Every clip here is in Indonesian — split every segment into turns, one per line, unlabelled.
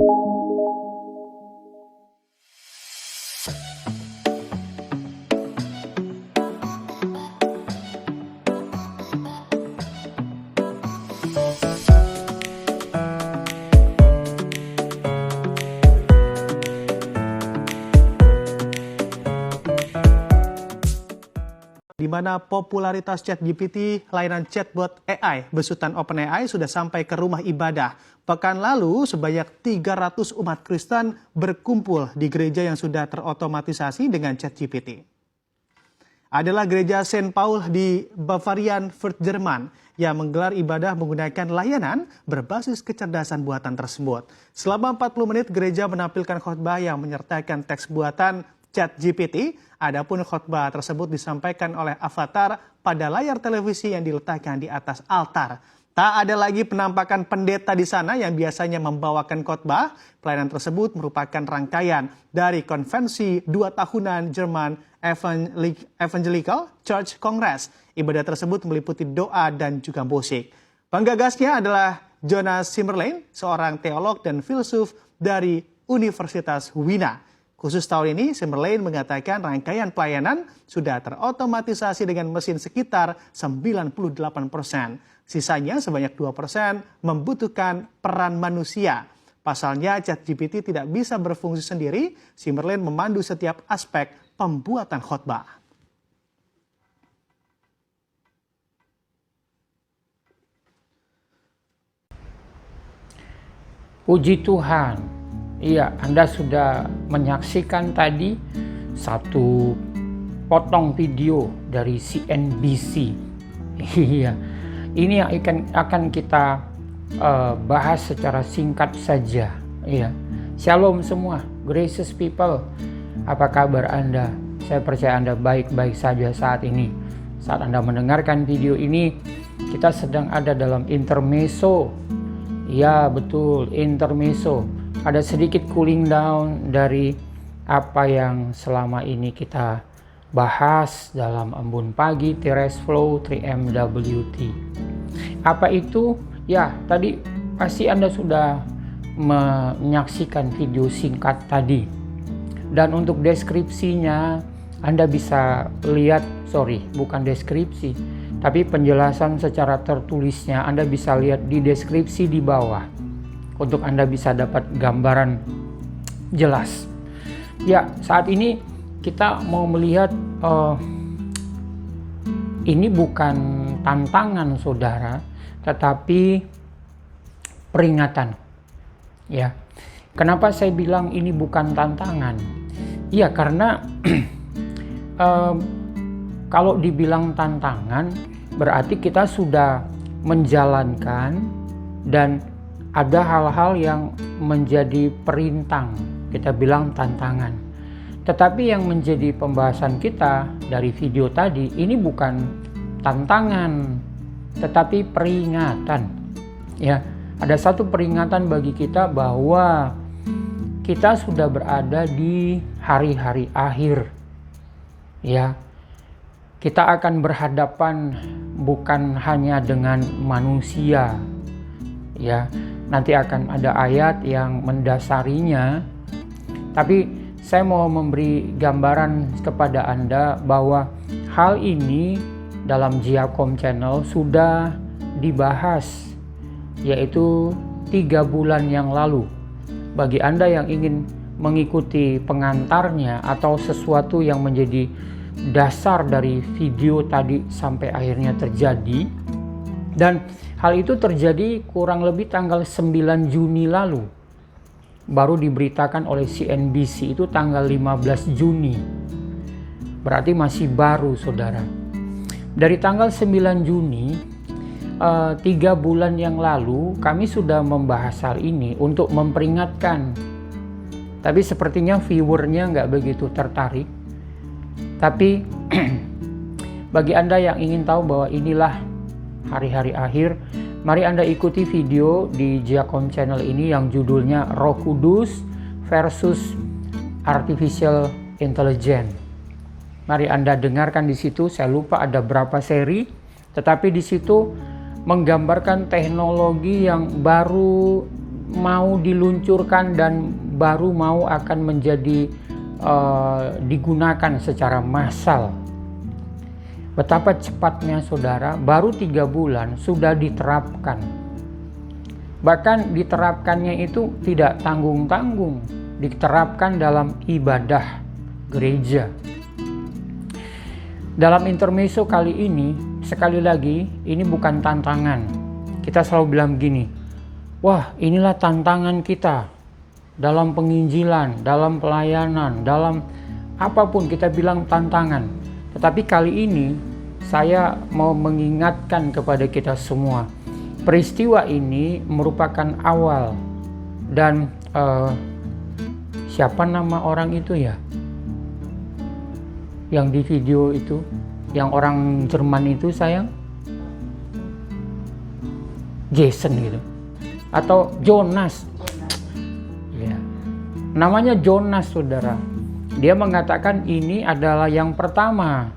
Di mana popularitas ChatGPT, layanan chatbot AI besutan OpenAI sudah sampai ke rumah ibadah. Pekan lalu, sebanyak 300 umat Kristen berkumpul di gereja yang sudah terotomatisasi dengan ChatGPT. Adalah gereja Saint Paul di Bavarian, Jerman, yang menggelar ibadah menggunakan layanan berbasis kecerdasan buatan tersebut. Selama 40 menit, gereja menampilkan khotbah yang menyertakan teks buatan ChatGPT. Adapun khotbah tersebut disampaikan oleh avatar pada layar televisi yang diletakkan di atas altar. Tak ada lagi penampakan pendeta di sana yang biasanya membawakan khotbah. Pelayanan tersebut merupakan rangkaian dari konvensi 2 tahunan German Evangelical Church Congress. Ibadah tersebut meliputi doa dan juga musik. Penggagasnya adalah Jonas Simmerlein, seorang teolog dan filsuf dari Universitas Wina. Khusus tahun ini, Simmerlein mengatakan rangkaian pelayanan sudah terotomatisasi dengan mesin sekitar 98%. Sisanya sebanyak 2% membutuhkan peran manusia. Pasalnya, ChatGPT tidak bisa berfungsi sendiri. Simmerlein memandu setiap aspek pembuatan khotbah.
Puji Tuhan. Iya, Anda sudah menyaksikan tadi satu potong video dari CNBC. Iya, ini yang akan kita bahas secara singkat saja. Iya, Shalom semua, gracious people. Apa kabar Anda? Saya percaya Anda baik-baik saja saat ini. Saat Anda mendengarkan video ini, kita sedang ada dalam intermezzo. Ya, betul, intermezzo. Ada sedikit cooling down dari apa yang selama ini kita bahas dalam Embun Pagi, Tires Flow, 3MWT. Apa itu? Ya, tadi pasti Anda sudah menyaksikan video singkat tadi. Dan untuk deskripsinya, Anda bisa lihat, bukan deskripsi, tapi penjelasan secara tertulisnya Anda bisa lihat di deskripsi di bawah. Untuk Anda bisa dapat gambaran jelas. Ya, saat ini kita mau melihat ini bukan tantangan saudara, tetapi peringatan. Ya, kenapa saya bilang ini bukan tantangan? Ya, karena kalau dibilang tantangan, berarti kita sudah menjalankan dan ada hal-hal yang menjadi perintang, kita bilang tantangan. Tetapi yang menjadi pembahasan kita dari video tadi, ini bukan tantangan, tetapi peringatan. Ya, ada satu peringatan bagi kita bahwa kita sudah berada di hari-hari akhir. Ya, kita akan berhadapan bukan hanya dengan manusia. Ya, nanti akan ada ayat yang mendasarinya, tapi saya mau memberi gambaran kepada Anda bahwa hal ini dalam Giacomo Channel sudah dibahas, yaitu 3 bulan yang lalu. Bagi Anda yang ingin mengikuti pengantarnya atau sesuatu yang menjadi dasar dari video tadi sampai akhirnya terjadi, dan hal itu terjadi kurang lebih tanggal 9 Juni lalu. Baru diberitakan oleh CNBC itu tanggal 15 Juni. Berarti masih baru, saudara. Dari tanggal 9 Juni, 3 bulan yang lalu, kami sudah membahas hal ini untuk memperingatkan. Tapi sepertinya viewernya nggak begitu tertarik. Tapi bagi Anda yang ingin tahu bahwa inilah hari-hari akhir, mari Anda ikuti video di Giacomo Channel ini yang judulnya Roh Kudus versus Artificial Intelligence. Mari Anda dengarkan di situ. Saya lupa ada berapa seri, tetapi di situ menggambarkan teknologi yang baru mau diluncurkan dan baru mau akan menjadi digunakan secara massal. Betapa cepatnya saudara, baru 3 bulan sudah diterapkan. Bahkan diterapkannya itu tidak tanggung-tanggung, diterapkan dalam ibadah gereja. Dalam intermezzo kali ini, sekali lagi, ini bukan tantangan. Kita selalu bilang gini, wah inilah tantangan kita dalam penginjilan, dalam pelayanan, dalam apapun kita bilang tantangan. Tetapi kali ini saya mau mengingatkan kepada kita semua, peristiwa ini merupakan awal. Dan siapa nama orang itu ya? Yang di video itu, yang orang Jerman itu sayang? Jason gitu. Atau Jonas. Ya. Namanya Jonas saudara. Dia mengatakan ini adalah yang pertama.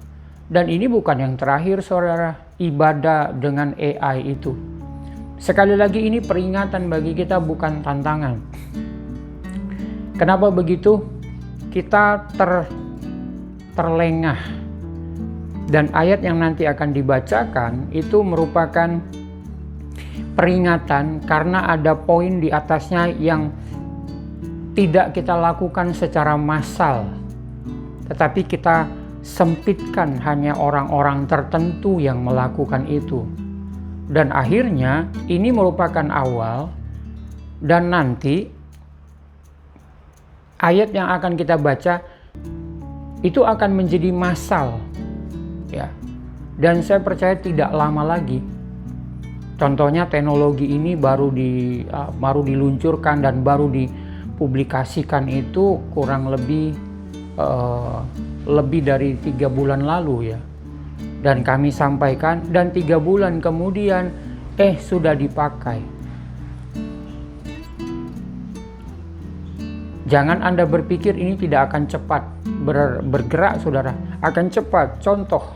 Dan ini bukan yang terakhir saudara. Ibadah dengan AI itu. Sekali lagi ini peringatan bagi kita, bukan tantangan. Kenapa begitu? Kita terlengah. Dan ayat yang nanti akan dibacakan itu merupakan peringatan karena ada poin di atasnya yang tidak kita lakukan secara massal. Tetapi kita sempitkan hanya orang-orang tertentu yang melakukan itu. Dan akhirnya ini merupakan awal, dan nanti ayat yang akan kita baca itu akan menjadi massal ya. Dan saya percaya tidak lama lagi. Contohnya teknologi ini baru diluncurkan dan baru dipublikasikan itu kurang lebih dari 3 bulan lalu ya. Dan kami sampaikan, dan 3 bulan kemudian sudah dipakai. Jangan Anda berpikir ini tidak akan cepat bergerak saudara, akan cepat. Contoh,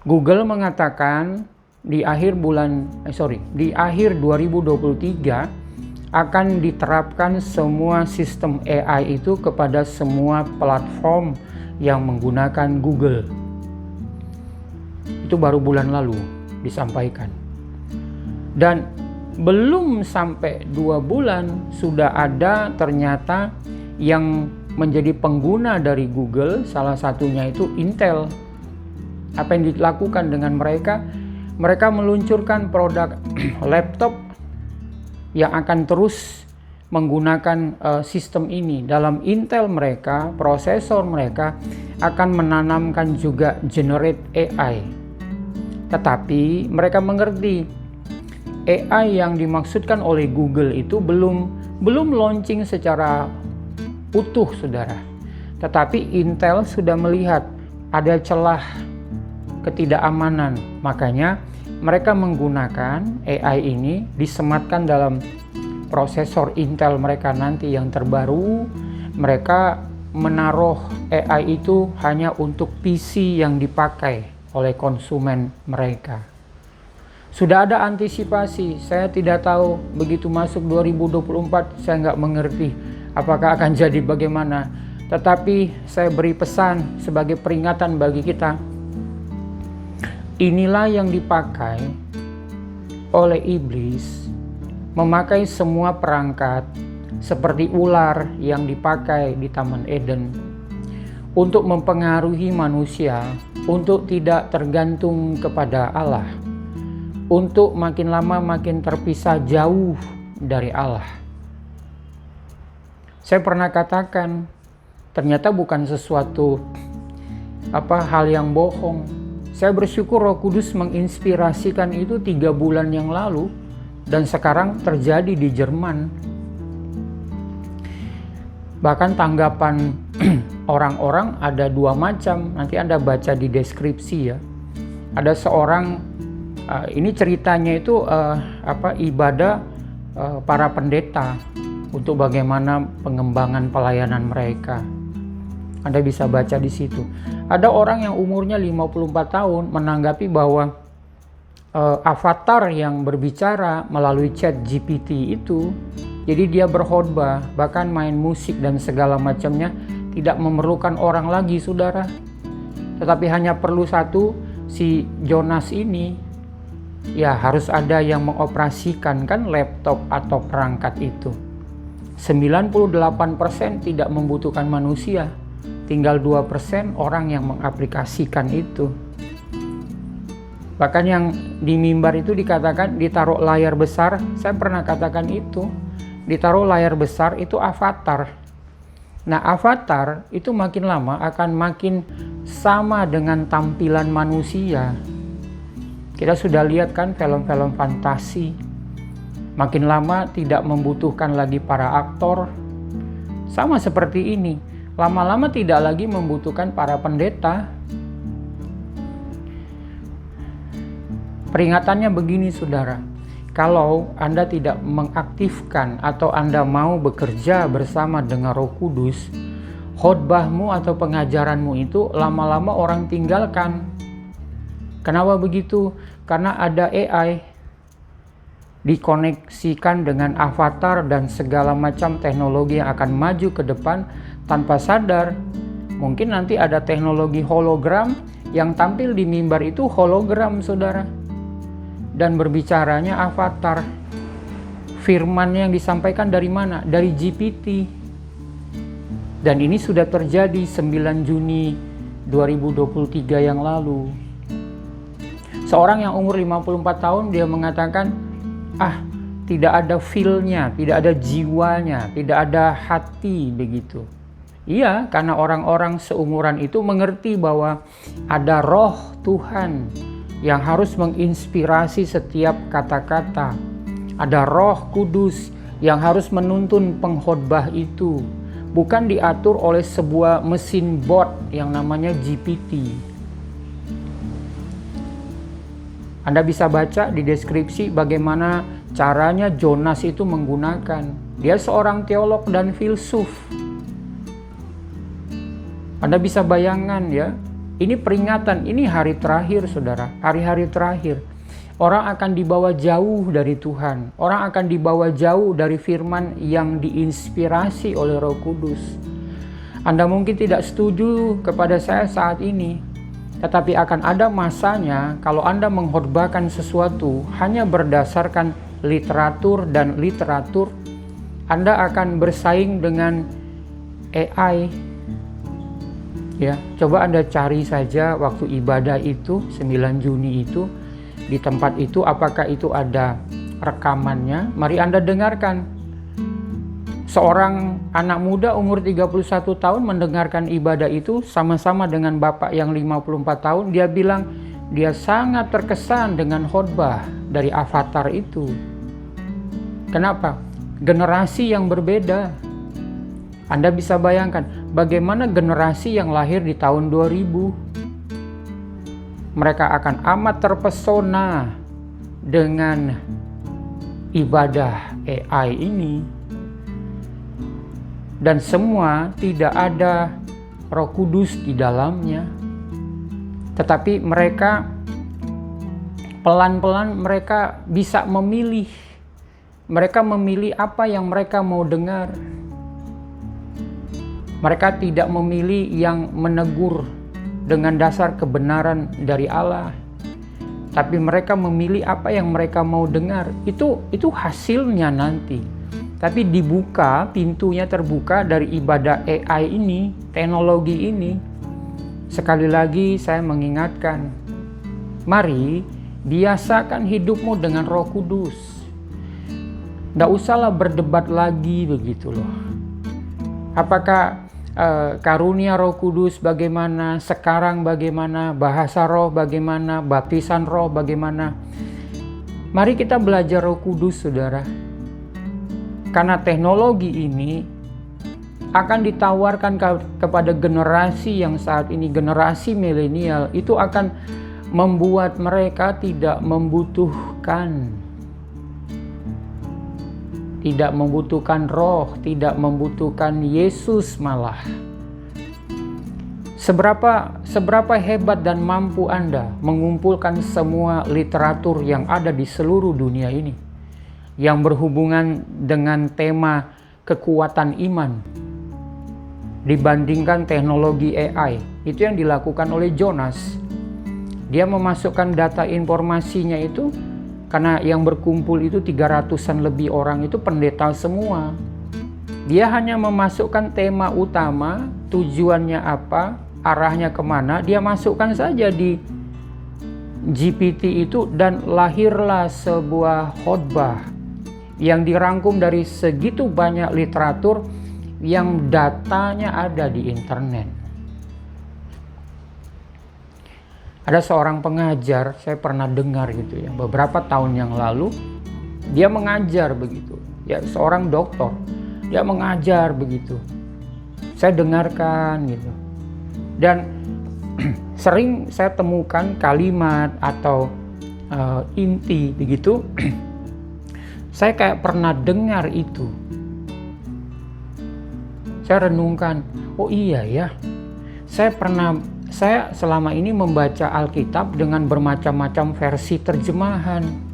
Google mengatakan di akhir 2023 akan diterapkan semua sistem AI itu kepada semua platform yang menggunakan Google. Itu baru bulan lalu disampaikan. Dan belum sampai 2 bulan sudah ada ternyata yang menjadi pengguna dari Google, salah satunya itu Intel. Apa yang dilakukan dengan mereka? Mereka meluncurkan produk laptop yang akan terus menggunakan sistem ini. Dalam Intel mereka, prosesor mereka akan menanamkan juga generate AI. Tetapi mereka mengerti AI yang dimaksudkan oleh Google itu belum launching secara utuh saudara. Tetapi Intel sudah melihat ada celah ketidakamanan. Makanya mereka menggunakan AI ini disematkan dalam prosesor Intel mereka nanti yang terbaru. Mereka menaruh AI itu hanya untuk PC yang dipakai oleh konsumen mereka. Sudah ada antisipasi. Saya tidak tahu begitu masuk 2024 saya nggak mengerti apakah akan jadi bagaimana. Tetapi saya beri pesan sebagai peringatan bagi kita. Inilah yang dipakai oleh iblis, memakai semua perangkat seperti ular yang dipakai di Taman Eden untuk mempengaruhi manusia, untuk tidak tergantung kepada Allah, untuk makin lama makin terpisah jauh dari Allah. Saya pernah katakan, ternyata bukan sesuatu hal yang bohong. Saya bersyukur Roh Kudus menginspirasikan itu 3 bulan yang lalu, dan sekarang terjadi di Jerman. Bahkan tanggapan orang-orang ada 2 macam. Nanti Anda baca di deskripsi ya. Ada seorang, ini ceritanya itu ibadah para pendeta untuk bagaimana pengembangan pelayanan mereka. Anda bisa baca di situ. Ada orang yang umurnya 54 tahun menanggapi bahwa avatar yang berbicara melalui chat GPT itu. Jadi dia berkhotbah, bahkan main musik dan segala macamnya, tidak memerlukan orang lagi, saudara. Tetapi hanya perlu satu, si Jonas ini, ya harus ada yang mengoperasikan kan laptop atau perangkat itu. 98% tidak membutuhkan manusia, tinggal 2% orang yang mengaplikasikan itu. Bahkan yang di mimbar itu dikatakan ditaruh layar besar, saya pernah katakan itu, ditaruh layar besar itu avatar. Nah, avatar itu makin lama akan makin sama dengan tampilan manusia. Kita sudah lihat kan film-film fantasi, makin lama tidak membutuhkan lagi para aktor. Sama seperti ini, lama-lama tidak lagi membutuhkan para pendeta. Peringatannya begini, saudara. Kalau Anda tidak mengaktifkan atau Anda mau bekerja bersama dengan Roh Kudus, khotbahmu atau pengajaranmu itu lama-lama orang tinggalkan. Kenapa begitu? Karena ada AI dikoneksikan dengan avatar dan segala macam teknologi yang akan maju ke depan tanpa sadar. Mungkin nanti ada teknologi hologram yang tampil di mimbar itu hologram, saudara. Dan berbicaranya avatar. Firman yang disampaikan dari mana? Dari GPT. Dan ini sudah terjadi 9 Juni 2023 yang lalu. Seorang yang umur 54 tahun dia mengatakan, tidak ada feel-nya, tidak ada jiwanya, tidak ada hati begitu. Iya, karena orang-orang seumuran itu mengerti bahwa ada roh Tuhan yang harus menginspirasi setiap kata-kata. Ada Roh Kudus yang harus menuntun pengkhotbah itu, bukan diatur oleh sebuah mesin bot yang namanya GPT. Anda bisa baca di deskripsi bagaimana caranya Jonas itu menggunakan. Dia seorang teolog dan filsuf. Anda bisa bayangkan ya, ini peringatan, ini hari terakhir, saudara. Hari-hari terakhir. Orang akan dibawa jauh dari Tuhan. Orang akan dibawa jauh dari firman yang diinspirasi oleh Roh Kudus. Anda mungkin tidak setuju kepada saya saat ini. Tetapi akan ada masanya kalau Anda mengkhotbahkan sesuatu hanya berdasarkan literatur dan literatur, Anda akan bersaing dengan AI. Ya, coba Anda cari saja waktu ibadah itu 9 Juni itu di tempat itu, apakah itu ada rekamannya? Mari Anda dengarkan. Seorang anak muda umur 31 tahun mendengarkan ibadah itu sama-sama dengan bapak yang 54 tahun. Dia bilang dia sangat terkesan dengan khotbah dari avatar itu. Kenapa? Generasi yang berbeda. Anda bisa bayangkan bagaimana generasi yang lahir di tahun 2000. Mereka akan amat terpesona dengan ibadah AI ini. Dan semua tidak ada Roh Kudus di dalamnya. Tetapi mereka pelan-pelan mereka bisa memilih. Mereka memilih apa yang mereka mau dengar. Mereka tidak memilih yang menegur dengan dasar kebenaran dari Allah. Tapi mereka memilih apa yang mereka mau dengar. Itu hasilnya nanti. Tapi dibuka, pintunya terbuka dari ibadah AI ini, teknologi ini. Sekali lagi saya mengingatkan, mari biasakan hidupmu dengan Roh Kudus. Nggak usahlah berdebat lagi begitu loh. Apakah karunia Roh Kudus bagaimana, sekarang bagaimana, bahasa roh bagaimana, baptisan roh bagaimana. Mari kita belajar Roh Kudus, saudara. Karena teknologi ini akan ditawarkan kepada generasi yang saat ini, generasi milenial, itu akan membuat mereka tidak membutuhkan roh, tidak membutuhkan Yesus malah. Seberapa hebat dan mampu Anda mengumpulkan semua literatur yang ada di seluruh dunia ini yang berhubungan dengan tema kekuatan iman dibandingkan teknologi AI. Itu yang dilakukan oleh Jonas. Dia memasukkan data informasinya itu, karena yang berkumpul itu 300-an lebih orang itu pendeta semua. Dia hanya memasukkan tema utama, tujuannya apa, arahnya kemana, dia masukkan saja di GPT itu, dan lahirlah sebuah khotbah yang dirangkum dari segitu banyak literatur yang datanya ada di internet. Ada seorang pengajar, saya pernah dengar gitu ya, beberapa tahun yang lalu, dia mengajar begitu. Ya, seorang dokter, dia mengajar begitu. Saya dengarkan gitu. Dan sering saya temukan kalimat atau inti begitu. Saya kayak pernah dengar itu. Saya renungkan, oh iya ya. Saya selama ini membaca Alkitab dengan bermacam-macam versi terjemahan.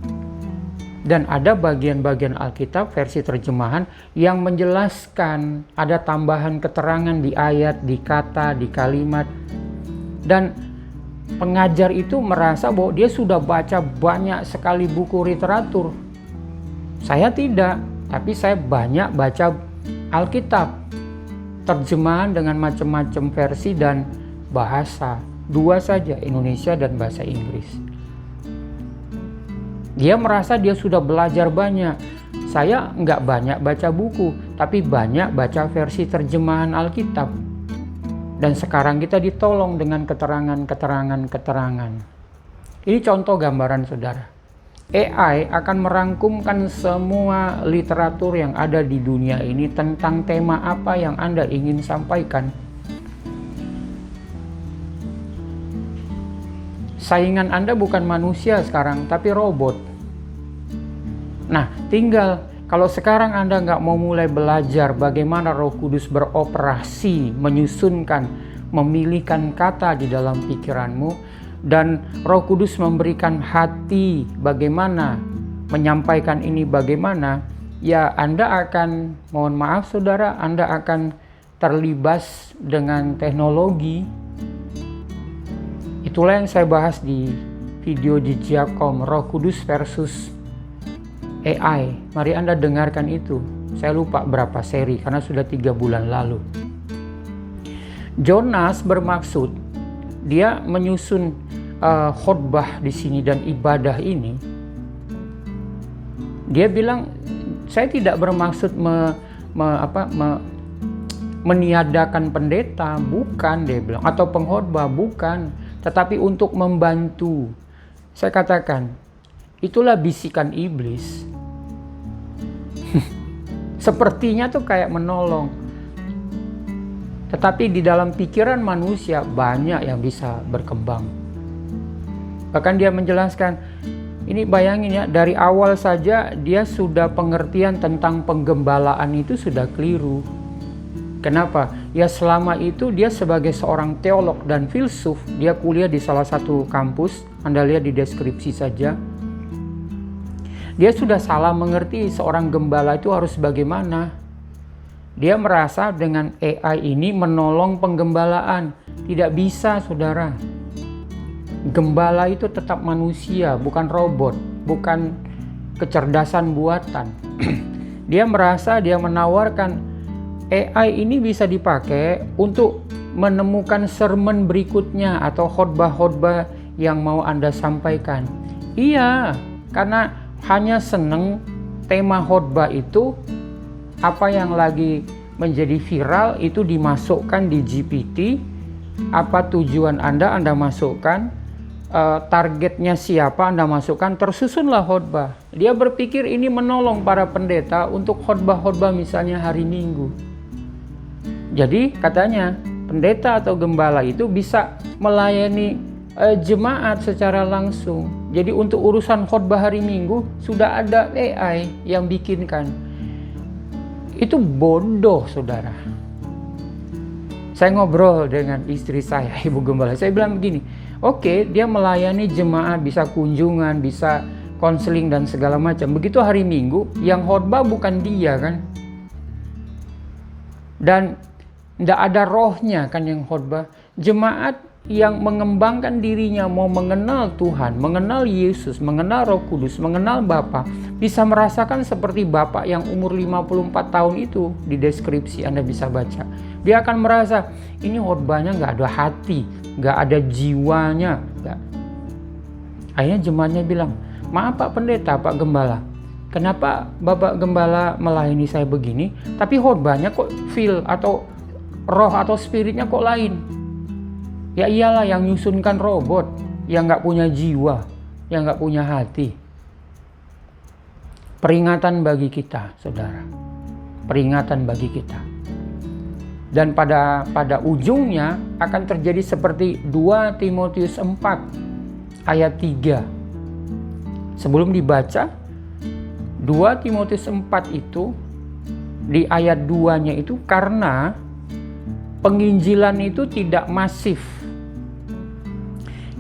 Dan ada bagian-bagian Alkitab versi terjemahan yang menjelaskan, ada tambahan keterangan di ayat, di kata, di kalimat. Dan pengajar itu merasa bahwa dia sudah baca banyak sekali buku literatur. Saya tidak, tapi saya banyak baca Alkitab. Terjemahan dengan macam-macam versi dan bahasa. 2 saja, Indonesia dan bahasa Inggris. Dia merasa dia sudah belajar banyak. Saya nggak banyak baca buku, tapi banyak baca versi terjemahan Alkitab. Dan sekarang kita ditolong dengan keterangan. Ini contoh gambaran saudara. AI akan merangkumkan semua literatur yang ada di dunia ini tentang tema apa yang Anda ingin sampaikan. Saingan Anda bukan manusia sekarang, tapi robot. Nah, tinggal kalau sekarang Anda nggak mau mulai belajar bagaimana Roh Kudus beroperasi, menyusunkan, memilihkan kata di dalam pikiranmu, dan Roh Kudus memberikan hati bagaimana menyampaikan ini bagaimana, ya Anda akan, mohon maaf saudara, Anda akan terlibas dengan teknologi. Itulah yang saya bahas di video di Giacomo, Roh Kudus versus AI. Mari Anda dengarkan itu. Saya lupa berapa seri karena sudah 3 bulan lalu. Jonas bermaksud, dia menyusun khotbah di sini dan ibadah ini. Dia bilang, saya tidak bermaksud meniadakan pendeta, bukan, dia bilang, atau pengkhotbah, bukan, tetapi untuk membantu. Saya katakan, itulah bisikan iblis. Sepertinya tuh kayak menolong, tetapi di dalam pikiran manusia banyak yang bisa berkembang. Bahkan dia menjelaskan, ini bayangin ya, dari awal saja dia sudah pengertian tentang penggembalaan itu sudah keliru. Kenapa? Ya selama itu dia sebagai seorang teolog dan filsuf, dia kuliah di salah satu kampus, Anda lihat di deskripsi saja. Dia sudah salah mengerti seorang gembala itu harus bagaimana. Dia merasa dengan AI ini menolong penggembalaan. Tidak bisa saudara. Gembala itu tetap manusia, bukan robot, bukan kecerdasan buatan. Dia merasa, dia menawarkan AI ini bisa dipakai untuk menemukan sermon berikutnya atau khotbah-khotbah yang mau Anda sampaikan. Iya, karena hanya seneng tema khotbah itu, apa yang lagi menjadi viral itu dimasukkan di GPT. Apa tujuan Anda masukkan. Targetnya siapa Anda masukkan, tersusunlah khotbah. Dia berpikir ini menolong para pendeta untuk khotbah-khotbah misalnya hari Minggu. Jadi katanya pendeta atau gembala itu bisa melayani jemaat secara langsung. Jadi untuk urusan khotbah hari Minggu sudah ada AI yang bikinkan. Itu bodoh saudara. Saya ngobrol dengan istri saya, Ibu Gembala. Saya bilang begini, oke, dia melayani jemaat, bisa kunjungan, bisa konseling dan segala macam. Begitu hari Minggu, yang khotbah bukan dia kan. Dan tidak ada rohnya kan yang khotbah. Jemaat yang mengembangkan dirinya mau mengenal Tuhan, mengenal Yesus, mengenal Roh Kudus, mengenal Bapa, bisa merasakan seperti Bapak yang umur 54 tahun itu di deskripsi Anda bisa baca. Dia akan merasa ini khotbahnya nggak ada hati, nggak ada jiwanya. Nggak. Akhirnya jemaatnya bilang, maaf Pak Pendeta, Pak Gembala, kenapa Bapak Gembala melayani saya begini, tapi khotbahnya kok feel atau roh atau spiritnya kok lain? Ya iyalah, yang nyusunkan robot, yang nggak punya jiwa, yang nggak punya hati. Peringatan bagi kita, saudara. Peringatan bagi kita. Dan pada ujungnya akan terjadi seperti 2 Timotius 4 ayat 3. Sebelum dibaca, 2 Timotius 4 itu di ayat 2-nya itu karena penginjilan itu tidak masif.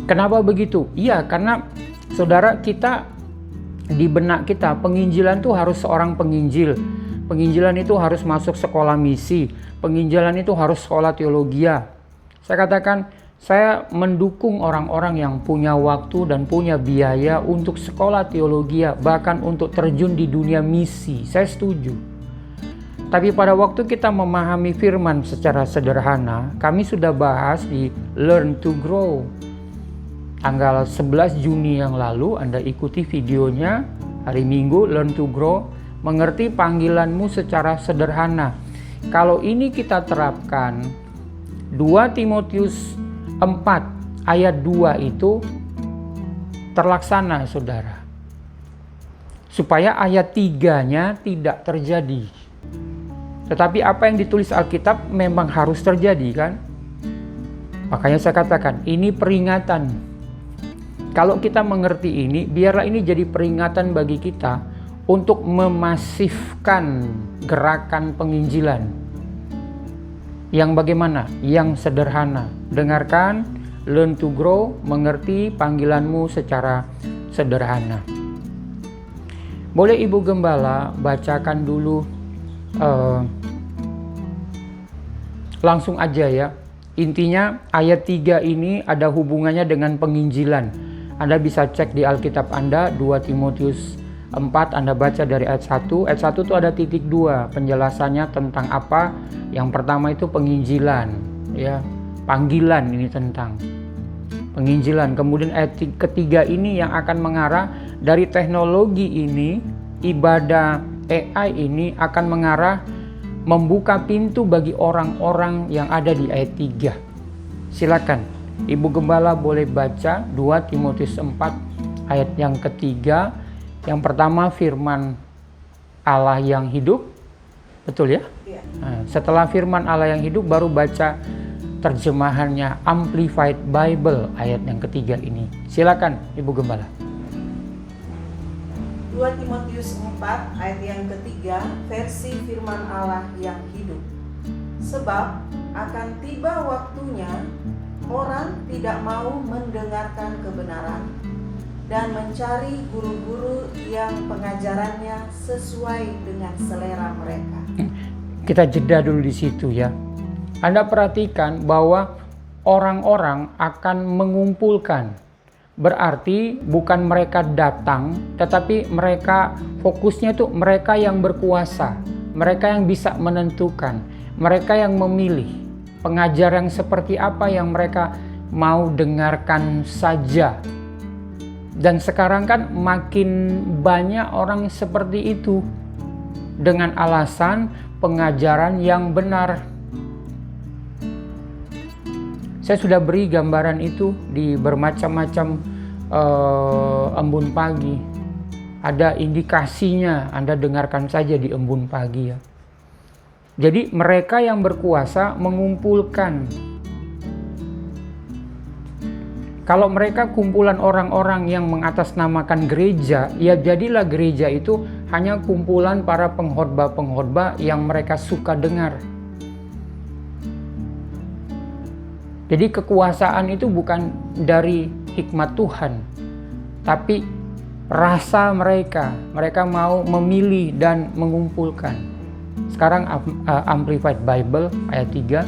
Kenapa begitu? Iya, karena saudara, kita di benak kita penginjilan itu harus seorang penginjil. Penginjilan itu harus masuk sekolah misi. Penginjilan itu harus sekolah teologia. Saya katakan, saya mendukung orang-orang yang punya waktu dan punya biaya untuk sekolah teologia, bahkan untuk terjun di dunia misi. Saya setuju. Tapi pada waktu kita memahami firman secara sederhana, kami sudah bahas di Learn to Grow. Tanggal 11 Juni yang lalu, Anda ikuti videonya, hari Minggu, Learn to Grow, mengerti panggilanmu secara sederhana. Kalau ini kita terapkan, 2 Timotius 4 ayat 2 itu terlaksana, saudara. Supaya ayat 3-nya tidak terjadi. Tetapi apa yang ditulis Alkitab memang harus terjadi kan? Makanya saya katakan, ini peringatan. Kalau kita mengerti ini, biarlah ini jadi peringatan bagi kita untuk memasifkan gerakan penginjilan. Yang bagaimana? Yang sederhana. Dengarkan, Learn to Grow, mengerti panggilanmu secara sederhana. Boleh Ibu Gembala bacakan dulu langsung aja ya. Intinya ayat 3 ini ada hubungannya dengan penginjilan. Anda bisa cek di Alkitab Anda, 2 Timotius 4, Anda baca dari ayat 1. Ayat 1 itu ada titik 2, penjelasannya tentang apa. Yang pertama itu penginjilan, ya, panggilan ini tentang penginjilan. Kemudian ayat ketiga ini yang akan mengarah dari teknologi ini, ibadah AI ini akan mengarah membuka pintu bagi orang-orang yang ada di ayat 3. Silakan. Ibu Gembala boleh baca 2 Timotius 4 ayat yang ketiga. Yang pertama firman Allah yang hidup. Betul ya? Iya. Nah, setelah firman Allah yang hidup baru baca terjemahannya Amplified Bible ayat yang ketiga ini. Silakan Ibu Gembala.
2 Timotius 4 ayat yang ketiga, versi firman Allah yang hidup. Sebab akan tiba waktunya orang tidak mau mendengarkan kebenaran dan mencari guru-guru yang pengajarannya sesuai dengan selera mereka.
Kita jeda dulu di situ ya. Anda perhatikan bahwa orang-orang akan mengumpulkan. Berarti bukan mereka datang, tetapi mereka fokusnya tuh mereka yang berkuasa, mereka yang bisa menentukan, mereka yang memilih. Pengajaran seperti apa yang mereka mau dengarkan saja. Dan sekarang kan makin banyak orang seperti itu dengan alasan pengajaran yang benar. Saya sudah beri gambaran itu di bermacam-macam embun pagi. Ada indikasinya, Anda dengarkan saja di embun pagi ya. Jadi mereka yang berkuasa mengumpulkan. Kalau mereka kumpulan orang-orang yang mengatasnamakan gereja, ya jadilah gereja itu hanya kumpulan para pengkhotbah-pengkhotbah yang mereka suka dengar. Jadi kekuasaan itu bukan dari hikmat Tuhan, tapi rasa mereka. Mereka mau memilih dan mengumpulkan. Sekarang Amplified Bible ayat 3.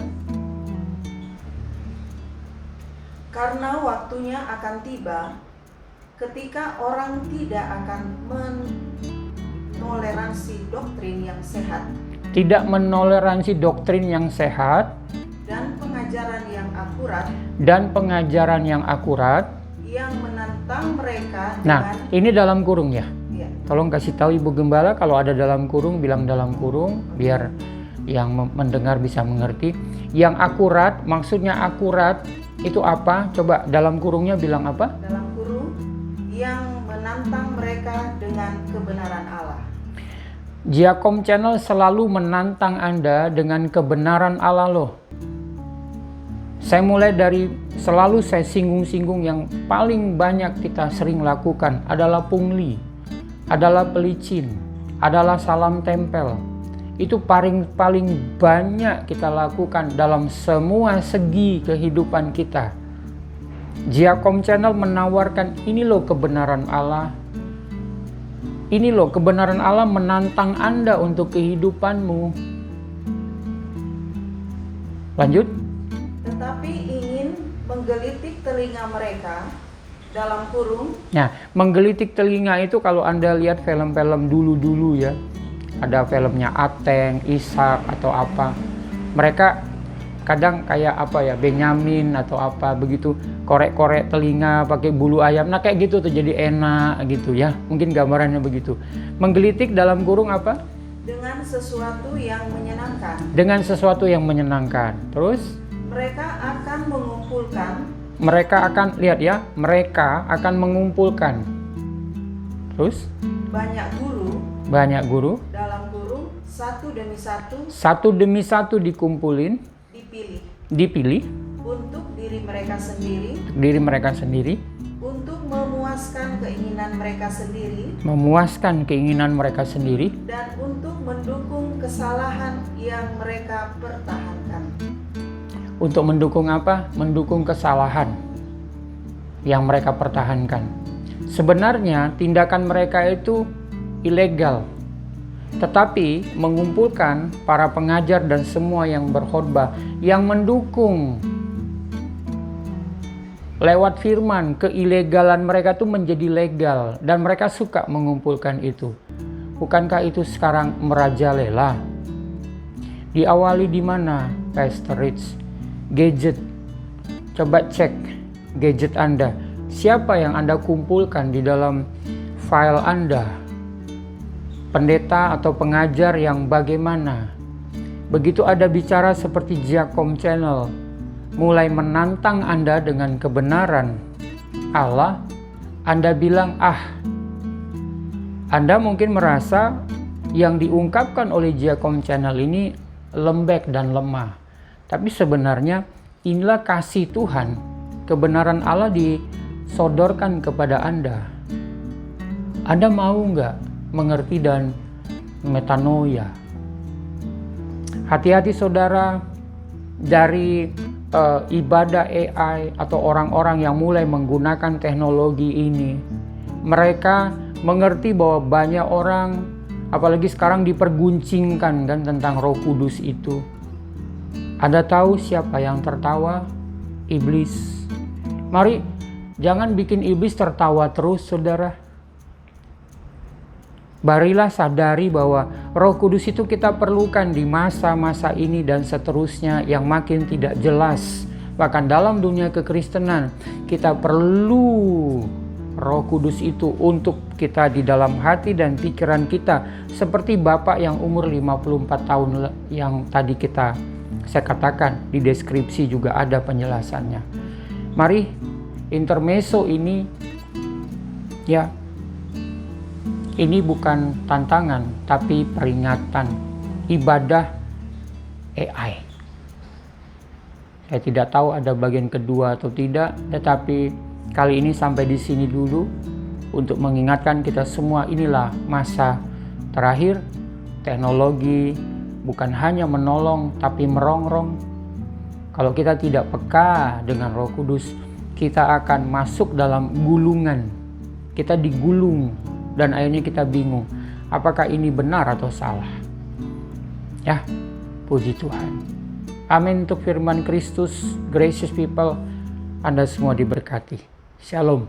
Karena waktunya akan tiba ketika orang tidak akan menoleransi doktrin yang sehat
Tidak menoleransi doktrin yang sehat
dan pengajaran yang akurat
yang akurat.
yang menantang mereka
Nah, ini dalam kurung ya.
Ya,
Tolong kasih tahu Ibu Gembala kalau ada dalam kurung, bilang dalam kurung biar yang mendengar bisa mengerti. Yang akurat, maksudnya akurat itu apa? Coba dalam kurungnya bilang apa?
dalam kurung yang menantang mereka dengan kebenaran Allah.
Giacomo Channel selalu menantang Anda dengan kebenaran Allah loh. Saya mulai dari selalu saya singgung-singgung yang paling banyak kita sering lakukan adalah pungli, adalah pelicin, adalah salam tempel. Itu paling banyak kita lakukan dalam semua segi kehidupan kita. Giacomo Channel menawarkan ini loh kebenaran Allah. Ini loh kebenaran Allah menantang Anda untuk kehidupanmu. Lanjut.
Tetapi ingin menggelitik telinga mereka dalam kurung.
Nah, menggelitik telinga itu kalau Anda lihat film-film dulu-dulu ya. Ada filmnya Ateng, Ishak atau apa. Mereka kadang kayak apa ya, Benyamin atau apa begitu, korek-korek telinga pakai bulu ayam. Nah, kayak gitu tuh jadi enak gitu ya. Mungkin gambarannya begitu. Menggelitik dalam kurung apa?
Dengan sesuatu yang menyenangkan.
Dengan sesuatu yang menyenangkan. Terus
Mereka akan mengumpulkan
mereka akan lihat ya, mereka akan mengumpulkan. Terus banyak guru
dalam kurung satu
demi satu dikumpulin, dipilih
untuk diri
mereka sendiri,
untuk memuaskan
keinginan mereka sendiri,
dan untuk mendukung kesalahan yang mereka pertahankan.
Untuk mendukung apa? Mendukung kesalahan yang mereka pertahankan. Sebenarnya tindakan mereka itu ilegal, tetapi mengumpulkan para pengajar dan semua yang berkhotbah yang mendukung lewat firman, keilegalan mereka itu menjadi legal dan mereka suka mengumpulkan itu. Bukankah itu sekarang merajalela? Diawali di mana, Pastor Rich? Gadget. Coba cek gadget Anda. Siapa yang Anda kumpulkan di dalam file Anda? Pendeta atau pengajar yang bagaimana? Begitu ada bicara seperti Giacomo Channel, mulai menantang Anda dengan kebenaran Allah, Anda bilang, Anda mungkin merasa yang diungkapkan oleh Giacomo Channel ini lembek dan lemah. Tapi sebenarnya inilah kasih Tuhan, kebenaran Allah disodorkan kepada Anda. Anda mau nggak mengerti dan metanoia? Hati-hati saudara, dari ibadah AI atau orang-orang yang mulai menggunakan teknologi ini. Mereka mengerti bahwa banyak orang, apalagi sekarang diperguncingkan kan tentang Roh Kudus itu. Anda tahu siapa yang tertawa? Iblis. Mari jangan bikin iblis tertawa terus, saudara. Marilah sadari bahwa Roh Kudus itu kita perlukan di masa-masa ini dan seterusnya yang makin tidak jelas. Bahkan dalam dunia kekristenan kita perlu Roh Kudus itu untuk kita di dalam hati dan pikiran kita. Seperti Bapak yang umur 54 tahun yang tadi saya katakan di deskripsi juga ada penjelasannya. Mari intermezzo ini ya, ini bukan tantangan tapi peringatan ibadah AI. Saya tidak tahu ada bagian kedua atau tidak, tetapi kali ini sampai di sini dulu untuk mengingatkan kita semua, inilah masa terakhir. Teknologi bukan hanya menolong tapi merongrong. Kalau kita tidak peka dengan Roh Kudus, kita akan masuk dalam gulungan. Kita digulung dan akhirnya kita bingung, apakah ini benar atau salah. Ya, puji Tuhan. Amin untuk firman Kristus. Gracious people, Anda semua diberkati. Shalom.